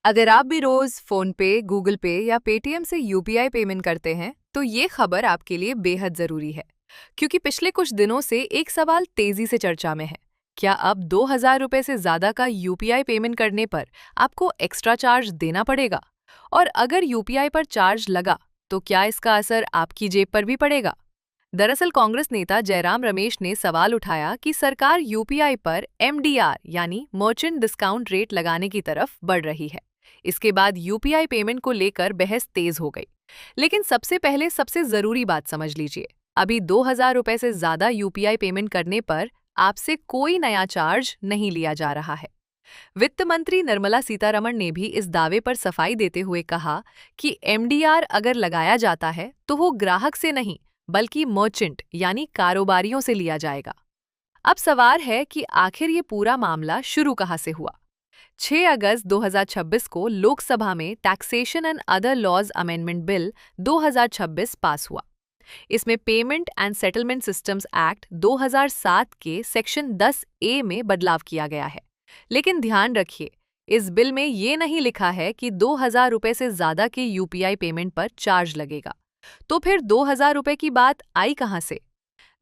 अगर आप भी रोज फोन पे, गूगल पे या पेटीएम से यूपीआई पेमेंट करते हैं, तो ये खबर आपके लिए बेहद जरूरी है, क्योंकि पिछले कुछ दिनों से एक सवाल तेजी से चर्चा में है। क्या अब 2,000 रुपए से ज्यादा का यूपीआई पेमेंट करने पर आपको एक्स्ट्रा चार्ज देना पड़ेगा? और अगर यूपीआई पर चार्ज लगा, तो क्या इसका असर आपकी जेब पर भी पड़ेगा? दरअसल कांग्रेस नेता जयराम रमेश ने सवाल उठाया कि सरकार यूपीआई पर एमडीआर यानी मर्चेंट डिस्काउंट रेट लगाने की तरफ बढ़ रही है। इसके बाद यूपीआई पेमेंट को लेकर बहस तेज हो गई। लेकिन सबसे पहले सबसे जरूरी बात समझ लीजिए, अभी 2,000 रुपए से ज्यादा यूपीआई पेमेंट करने पर आपसे कोई नया चार्ज नहीं लिया जा रहा है। वित्त मंत्री निर्मला सीतारमण ने भी इस दावे पर सफाई देते हुए कहा कि एमडीआर अगर लगाया जाता है तो वो ग्राहक से नहीं, बल्कि मर्चेंट यानी कारोबारियों से लिया जाएगा। अब सवाल है कि आखिर ये पूरा मामला शुरू कहाँ से हुआ। 6 अगस्त 2026 को लोकसभा में taxation and other laws amendment bill 2026 पास हुआ। इसमें payment and settlement systems act 2007 के सेक्शन 10 ए में बदलाव किया गया है। लेकिन ध्यान रखिए, इस बिल में ये नहीं लिखा है कि 2,000 रुपए से ज्यादा के यूपीआई पेमेंट पर चार्ज लगेगा। तो फिर 2,000 रुपए की बात आई कहाँ से?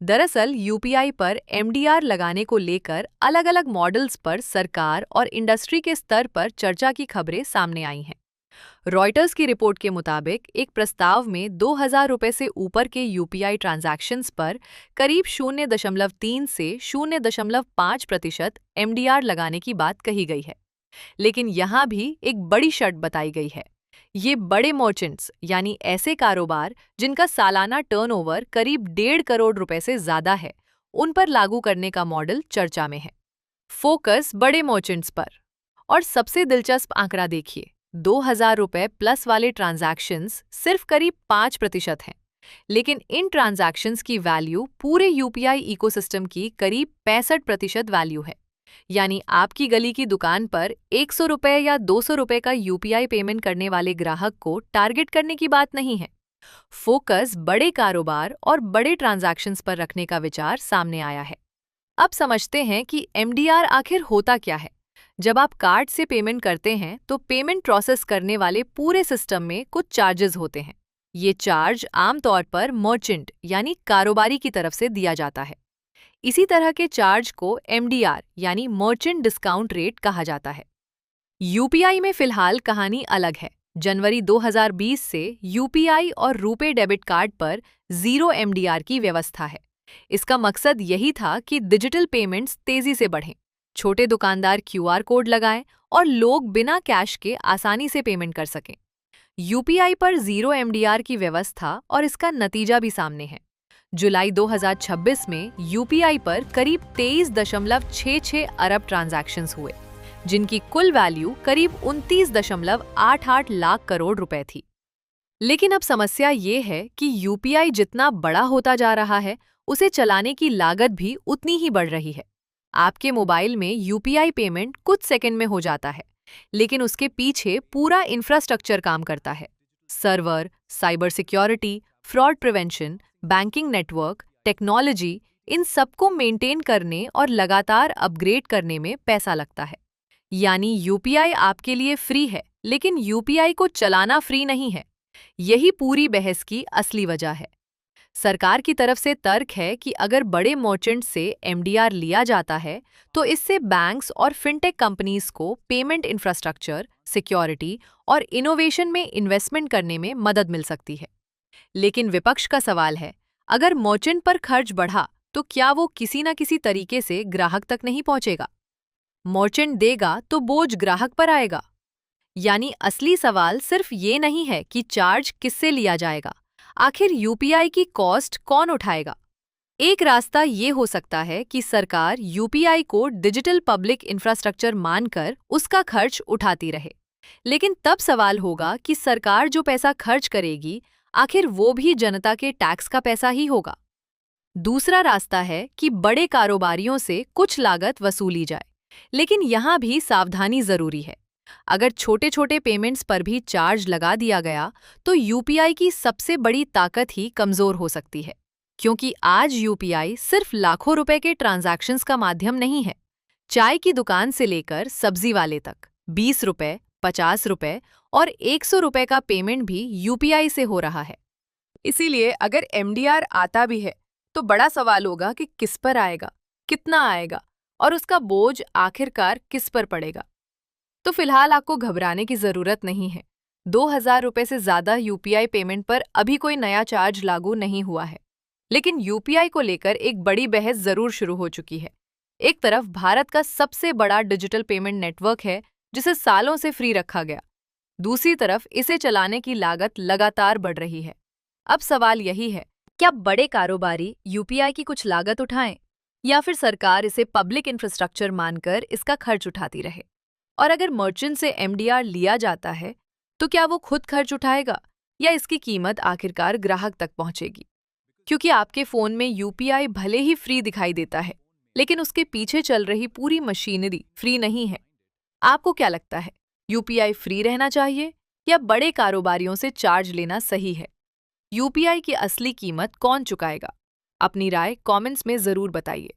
दरअसल यूपीआई पर एमडीआर लगाने को लेकर अलग अलग मॉडल्स पर सरकार और इंडस्ट्री के स्तर पर चर्चा की खबरें सामने आई हैं। रॉयटर्स की रिपोर्ट के मुताबिक एक प्रस्ताव में 2,000 रुपए से ऊपर के यूपीआई ट्रांजैक्शंस पर करीब 0.3 से 0.5% एमडीआर लगाने की बात कही गई है। लेकिन यहाँ भी एक बड़ी शर्त बताई गई है। ये बड़े मर्चेंट्स यानी ऐसे कारोबार जिनका सालाना टर्नओवर करीब 1.5 करोड़ रुपए से ज्यादा है, उन पर लागू करने का मॉडल चर्चा में है। फोकस बड़े मर्चेंट्स पर। और सबसे दिलचस्प आंकड़ा देखिए, 2,000 रुपए प्लस वाले ट्रांजैक्शंस सिर्फ करीब 5% हैं। लेकिन इन ट्रांजैक्शंस की वैल्यू पूरे यूपीआई इकोसिस्टम की करीब 65% वैल्यू है। यानी आपकी गली की दुकान पर 100 रुपए या 200 रुपए का यूपीआई पेमेंट करने वाले ग्राहक को टारगेट करने की बात नहीं है। फोकस बड़े कारोबार और बड़े ट्रांजैक्शंस पर रखने का विचार सामने आया है। अब समझते हैं कि एमडीआर आखिर होता क्या है। जब आप कार्ड से पेमेंट करते हैं तो पेमेंट प्रोसेस करने वाले पूरे सिस्टम में कुछ चार्जेस होते हैं। ये चार्ज आमतौर पर मर्चेंट यानी कारोबारी की तरफ से दिया जाता है। इसी तरह के चार्ज को एमडीआर यानी मर्चेंट डिस्काउंट रेट कहा जाता है। यूपीआई में फिलहाल कहानी अलग है। जनवरी 2020 से यूपीआई और रुपे डेबिट कार्ड पर जीरो एमडीआर की व्यवस्था है। इसका मकसद यही था कि डिजिटल पेमेंट्स तेजी से बढ़ें, छोटे दुकानदार क्यूआर कोड लगाएं और लोग बिना कैश के आसानी से पेमेंट कर सकें। यूपीआई पर जीरो एमडीआर की व्यवस्था और इसका नतीजा भी सामने है। जुलाई 2026 में यूपीआई पर करीब 23.66 अरब ट्रांजैक्शंस हुए, जिनकी कुल वैल्यू करीब 29.88 लाख करोड़ रुपए थी। लेकिन अब समस्या ये है कि यूपीआई जितना बड़ा होता जा रहा है, उसे चलाने की लागत भी उतनी ही बढ़ रही है। आपके मोबाइल में यूपीआई पेमेंट कुछ सेकंड में हो जाता है, लेकिन उसके पीछे पूरा इंफ्रास्ट्रक्चर काम करता है। Server, cyber security, fraud prevention, banking network, technology, इन सबको मेंटेन करने और लगातार अपग्रेड करने में पैसा लगता है। यानी यूपीआई आपके लिए फ्री है, लेकिन यूपीआई को चलाना फ्री नहीं है। यही पूरी बहस की असली वजह है। सरकार की तरफ से तर्क है कि अगर बड़े मर्चेंट से एमडीआर लिया जाता है, तो इससे बैंक्स और फिनटेक कंपनीज को पेमेंट इंफ्रास्ट्रक्चर, सिक्योरिटी और इनोवेशन में इन्वेस्टमेंट करने में मदद मिल सकती है। लेकिन विपक्ष का सवाल है, अगर मर्चेंट पर खर्च बढ़ा, तो क्या वो किसी न किसी तरीके से ग्राहक तक नहीं पहुंचेगा? मर्चेंट देगा तो बोझ ग्राहक पर आएगा। यानी असली सवाल सिर्फ ये नहीं है कि चार्ज किससे लिया जाएगा, आखिर यूपीआई की कॉस्ट कौन उठाएगा? एक रास्ता ये हो सकता है कि सरकार यूपीआई को डिजिटल पब्लिक इंफ्रास्ट्रक्चर मानकर उसका खर्च उठाती रहे। लेकिन तब सवाल होगा कि सरकार जो पैसा खर्च करेगी, आखिर वो भी जनता के टैक्स का पैसा ही होगा। दूसरा रास्ता है कि बड़े कारोबारियों से कुछ लागत वसूली जाए, लेकिन यहाँ भी सावधानी जरूरी है। अगर छोटे छोटे पेमेंट्स पर भी चार्ज लगा दिया गया, तो यूपीआई की सबसे बड़ी ताकत ही कमजोर हो सकती है, क्योंकि आज यूपीआई सिर्फ लाखों रुपए के ट्रांजैक्शंस का माध्यम नहीं है। चाय की दुकान से लेकर सब्जी वाले तक 20 रुपए, ₹50 और ₹100 का पेमेंट भी यूपीआई से हो रहा है। इसीलिए अगर एमडीआर आता भी है, तो बड़ा सवाल होगा कि किस पर आएगा, कितना आएगा और उसका बोझ आखिरकार किस पर पड़ेगा। तो फिलहाल आपको घबराने की जरूरत नहीं है। ₹2000 से ज्यादा यूपीआई पेमेंट पर अभी कोई नया चार्ज लागू नहीं हुआ है। लेकिन यूपीआई को लेकर एक बड़ी बहस जरूर शुरू हो चुकी है। एक तरफ भारत का सबसे बड़ा डिजिटल पेमेंट नेटवर्क है, जिसे सालों से फ्री रखा गया। दूसरी तरफ इसे चलाने की लागत लगातार बढ़ रही है। अब सवाल यही है, क्या बड़े कारोबारी यूपीआई की कुछ लागत उठाएं या फिर सरकार इसे पब्लिक इंफ्रास्ट्रक्चर मानकर इसका खर्च उठाती रहे? और अगर मर्चेंट से एमडीआर लिया जाता है, तो क्या वो खुद खर्च उठाएगा या इसकी कीमत आखिरकार ग्राहक तक पहुंचेगी? क्योंकि आपके फोन में यूपीआई भले ही फ्री दिखाई देता है, लेकिन उसके पीछे चल रही पूरी मशीनरी फ्री नहीं है। आपको क्या लगता है, यूपीआई फ्री रहना चाहिए या बड़े कारोबारियों से चार्ज लेना सही है? यूपीआई की असली कीमत कौन चुकाएगा? अपनी राय कमेंट्स में जरूर बताइए।